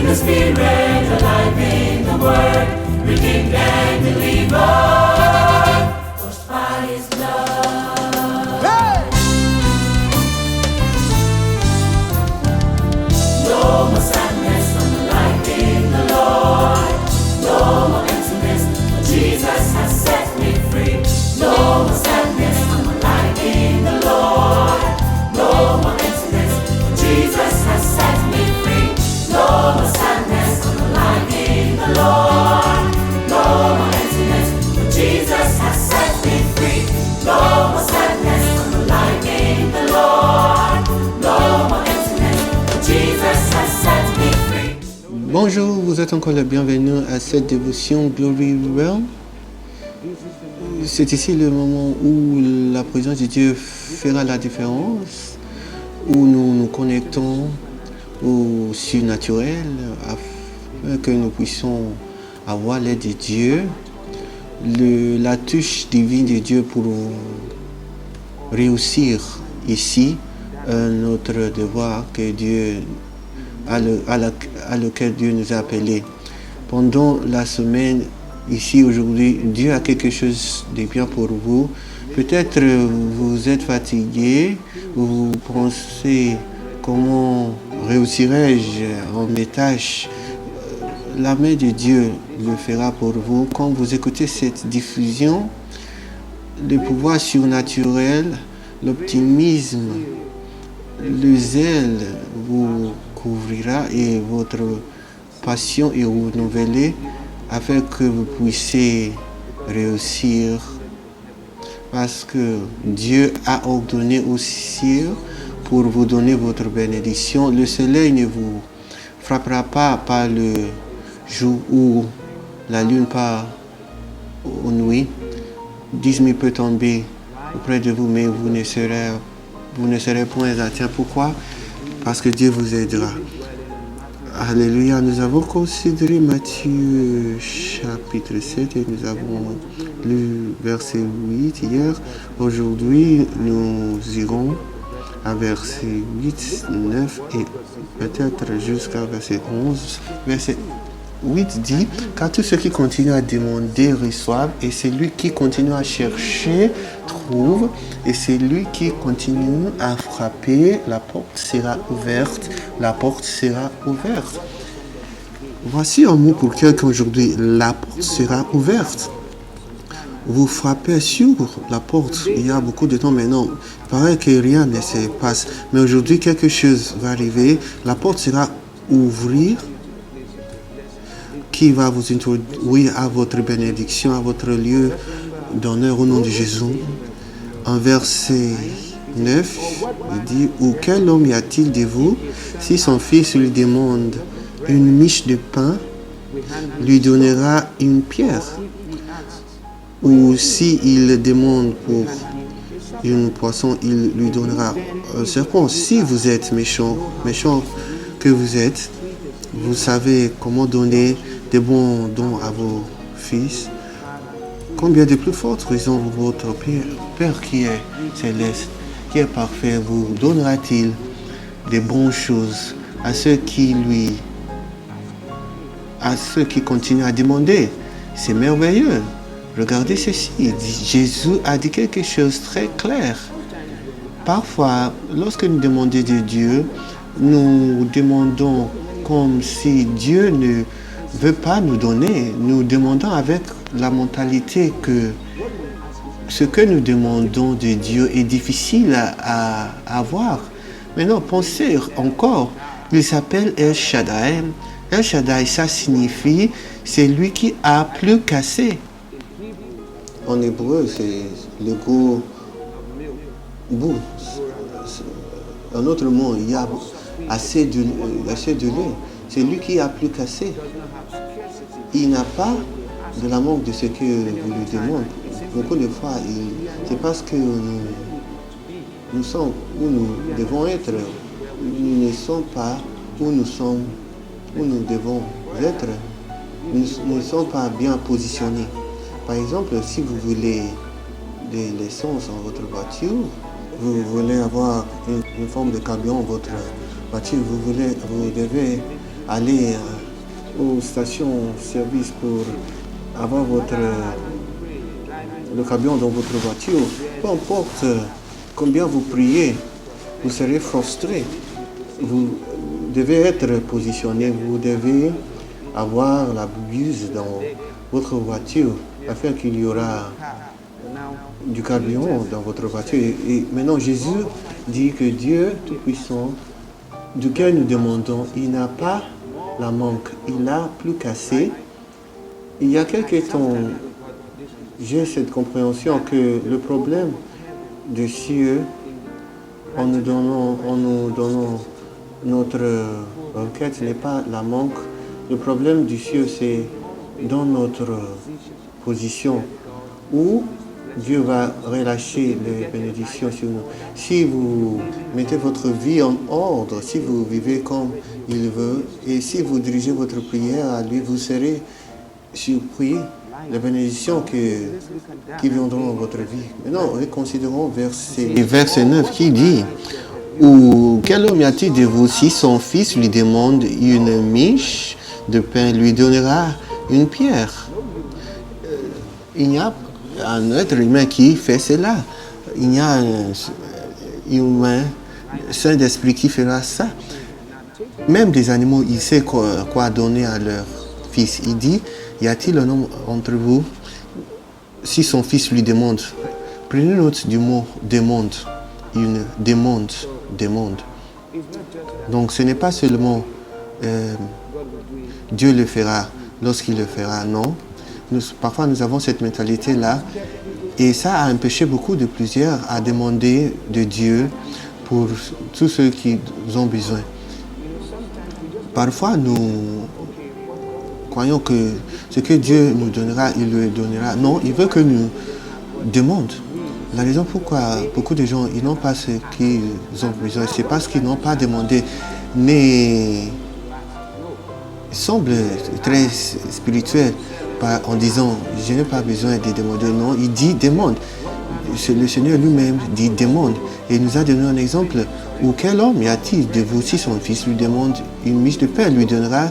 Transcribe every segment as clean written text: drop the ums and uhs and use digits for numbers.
The Spirit, alive in the Word, redeemed and delivered, washed by His blood. Hey! No more sadness, I'm alive in the Lord. No more emptiness, for Jesus has set me free. No more sadness, I'm alive in the Lord. No more emptiness, for Jesus has set me free. No more sadness, I'm alive in the Lord. No more emptiness, for Jesus has set me free. No more sadness, I'm alive in the Lord. No more emptiness, for Jesus has set me free. Bonjour, vous êtes encore le bienvenu à cette dévotion Glory Realm. C'est ici le moment où la présence de Dieu fera la différence, où nous nous connectons au surnaturel afin que nous puissions avoir l'aide de Dieu, la touche divine de Dieu pour réussir ici notre devoir que Dieu, à lequel Dieu nous a appelés. Pendant la semaine, ici aujourd'hui, Dieu a quelque chose de bien pour vous. Peut-être vous êtes fatigué, vous pensez comment réussirai-je en mes tâches. La main de Dieu le fera pour vous. Quand vous écoutez cette diffusion, le pouvoir surnaturel, l'optimisme, le zèle vous couvrira et votre passion est renouvelée afin que vous puissiez réussir. Parce que Dieu a ordonné aux cieux pour vous donner votre bénédiction. Le soleil ne vous frappera pas par le jour ou la lune par aux nuits. 10 000 peut tomber auprès de vous, mais vous ne serez point atteints. Pourquoi? Parce que Dieu vous aidera. Alléluia. Nous avons considéré Matthieu chapitre 7 et nous avons lu verset 8 hier. Aujourd'hui, nous irons à verset 8, 9 et peut-être jusqu'à verset 11. Verset 8 dit, car tous ceux qui continuent à demander reçoivent, et celui qui continue à chercher trouve, et celui qui continue à frapper, la porte sera ouverte. La porte sera ouverte. Voici un mot pour quelqu'un aujourd'hui, la porte sera ouverte. Vous frappez sur la porte, il y a beaucoup de temps maintenant, il paraît que rien ne se passe, mais aujourd'hui quelque chose va arriver, la porte sera ouverte, qui va vous introduire à votre bénédiction, à votre lieu d'honneur au nom de Jésus. En verset 9, il dit, ou quel homme y a-t-il de vous, si son fils lui demande une miche de pain, lui donnera une pierre? Ou si il demande pour une poisson, il lui donnera un serpent. Si vous êtes méchant que vous êtes, vous savez comment donner des bons dons à vos fils. Combien de plus forte raison votre Père qui est céleste, qui est parfait, vous donnera-t-il des bonnes choses à ceux qui continuent à demander? C'est merveilleux. Regardez ceci, Jésus a dit quelque chose de très clair. Parfois, lorsque nous demandons de Dieu, nous demandons comme si Dieu ne veut pas nous donner. Nous demandons avec la mentalité que ce que nous demandons de Dieu est difficile à avoir. Maintenant, pensez encore, il s'appelle El Shaddai. El Shaddai, ça signifie c'est lui qui a plus qu'assez. En hébreu, c'est le gros bout. En autre mot, il y a assez de lait. C'est lui qui a plus qu'assez. Il n'a pas de la manque de ce que vous lui demandez. Beaucoup de fois, c'est parce que nous sommes où nous devons être. Nous ne sommes pas où nous sommes où nous devons être, nous ne sommes pas bien positionnés. Par exemple, si vous voulez de l'essence en votre voiture, vous voulez avoir une forme de camion dans votre voiture, vous devez aller aux stations-service pour avoir le camion dans votre voiture. Peu importe combien vous priez, vous serez frustré. Vous devez être positionné, vous devez avoir la buse dans votre voiture afin qu'il y aura du carburant dans votre voiture. Et maintenant, Jésus dit que Dieu Tout-Puissant, duquel nous demandons, il n'a pas la manque, il n'a plus qu'assez. Il y a quelques temps, j'ai cette compréhension que le problème des cieux, en nous donnant notre requête, n'est pas la manque. Le problème du ciel, c'est dans notre position où Dieu va relâcher les bénédictions sur nous. Si vous mettez votre vie en ordre, si vous vivez comme il veut, et si vous dirigez votre prière à lui, vous serez surpris des bénédictions qui viendront dans votre vie. Maintenant, considérons verset 9 qui dit: ou quel homme y a-t-il de vous, si son fils lui demande une miche de pain, lui donnera une pierre? Il n'y a un être humain qui fait cela. Il y a un humain saint d'esprit qui fera ça. Même des animaux, il sait quoi donner à leur fils. Il dit: y a-t-il un homme entre vous, si son fils lui demande? Prenez note du mot demande. Une demande. Donc ce n'est pas seulement Dieu le fera lorsqu'il le fera, non. Parfois nous avons cette mentalité-là et ça a empêché beaucoup de plusieurs à demander de Dieu pour tous ceux qui ont besoin. Parfois nous croyons que ce que Dieu nous donnera, il le donnera. Non, il veut que nous demandions. La raison pourquoi beaucoup de gens ils n'ont pas ce qu'ils ont besoin, c'est parce qu'ils n'ont pas demandé, mais semble très spirituel en disant je n'ai pas besoin de demander. Non, il dit demande. Le Seigneur lui-même dit demande. Et il nous a donné un exemple où quel homme y a-t-il de vous, si son fils lui demande une miche de pain, il lui donnera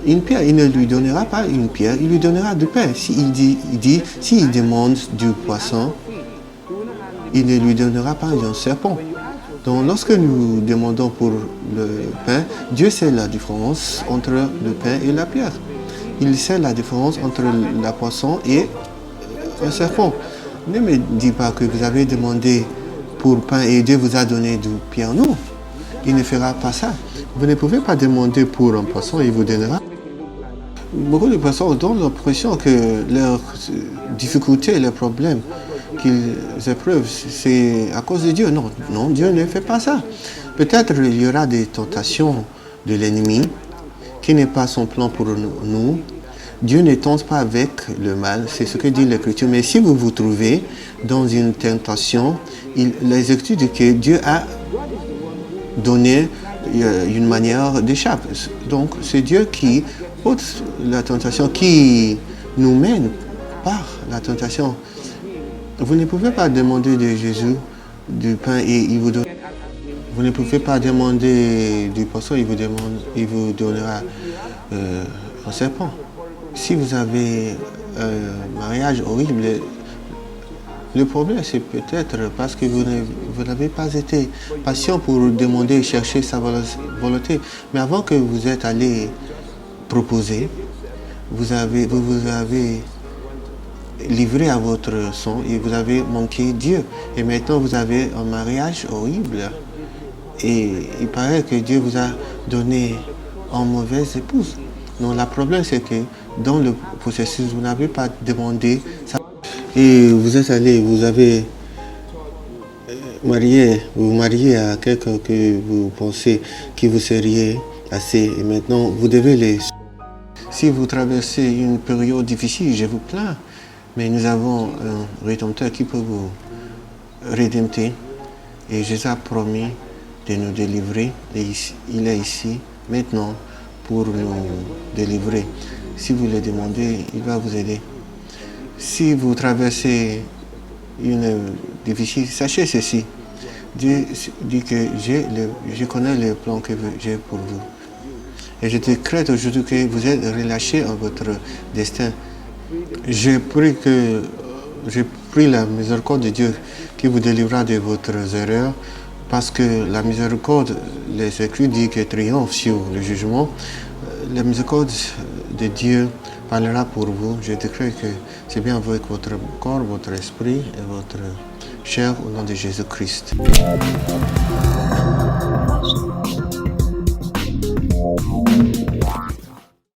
une pierre? Il ne lui donnera pas une pierre, il lui donnera du pain. S'il demande du poisson, il ne lui donnera pas un serpent. Donc lorsque nous demandons pour le pain, Dieu sait la différence entre le pain et la pierre. Il sait la différence entre la poisson et un serpent. Ne me dis pas que vous avez demandé pour pain et Dieu vous a donné du pierre. Non, il ne fera pas ça. Vous ne pouvez pas demander pour un poisson et il vous donnera. Beaucoup de personnes ont l'impression que leurs difficultés, leurs problèmes qu'ils éprouvent, c'est à cause de Dieu. Non, non, Dieu ne fait pas ça. Peut-être il y aura des tentations de l'ennemi qui n'est pas son plan pour nous. Dieu ne tente pas avec le mal, c'est ce que dit l'Écriture. Mais si vous vous trouvez dans une tentation, les études que Dieu a donné une manière d'échapper. Donc c'est Dieu qui ôte la tentation, qui nous mène par la tentation. Vous ne pouvez pas demander de Jésus du pain et il vous donne. Vous ne pouvez pas demander du poisson, il vous donnera un serpent. Si vous avez un mariage horrible, le problème c'est peut-être parce que vous n'avez pas été patient pour demander et chercher sa volonté. Mais avant que vous êtes allé proposer, vous avez livré à votre sang et vous avez manqué Dieu. Et maintenant vous avez un mariage horrible. Et il paraît que Dieu vous a donné une mauvaise épouse. Non, le problème c'est que dans le processus, vous n'avez pas demandé ça. Et vous êtes allé, vous avez vous mariez à quelqu'un que vous pensez que vous seriez assez. Et maintenant, vous devez les... Si vous traversez une période difficile, je vous plains. Mais nous avons un Rédempteur qui peut vous rédempter. Et Jésus a promis de nous délivrer. Et il est ici maintenant pour nous délivrer. Si vous le demandez, il va vous aider. Si vous traversez une difficile, sachez ceci. Dieu dit que je connais le plan que j'ai pour vous. Et je décrète aujourd'hui que vous êtes relâchés en votre destin. Je prie la miséricorde de Dieu qui vous délivrera de votre erreur, parce que la miséricorde, les Écritures disent que triomphe sur le jugement. La miséricorde de Dieu parlera pour vous. Je décrète que c'est bien avec votre corps, votre esprit et votre chair au nom de Jésus-Christ.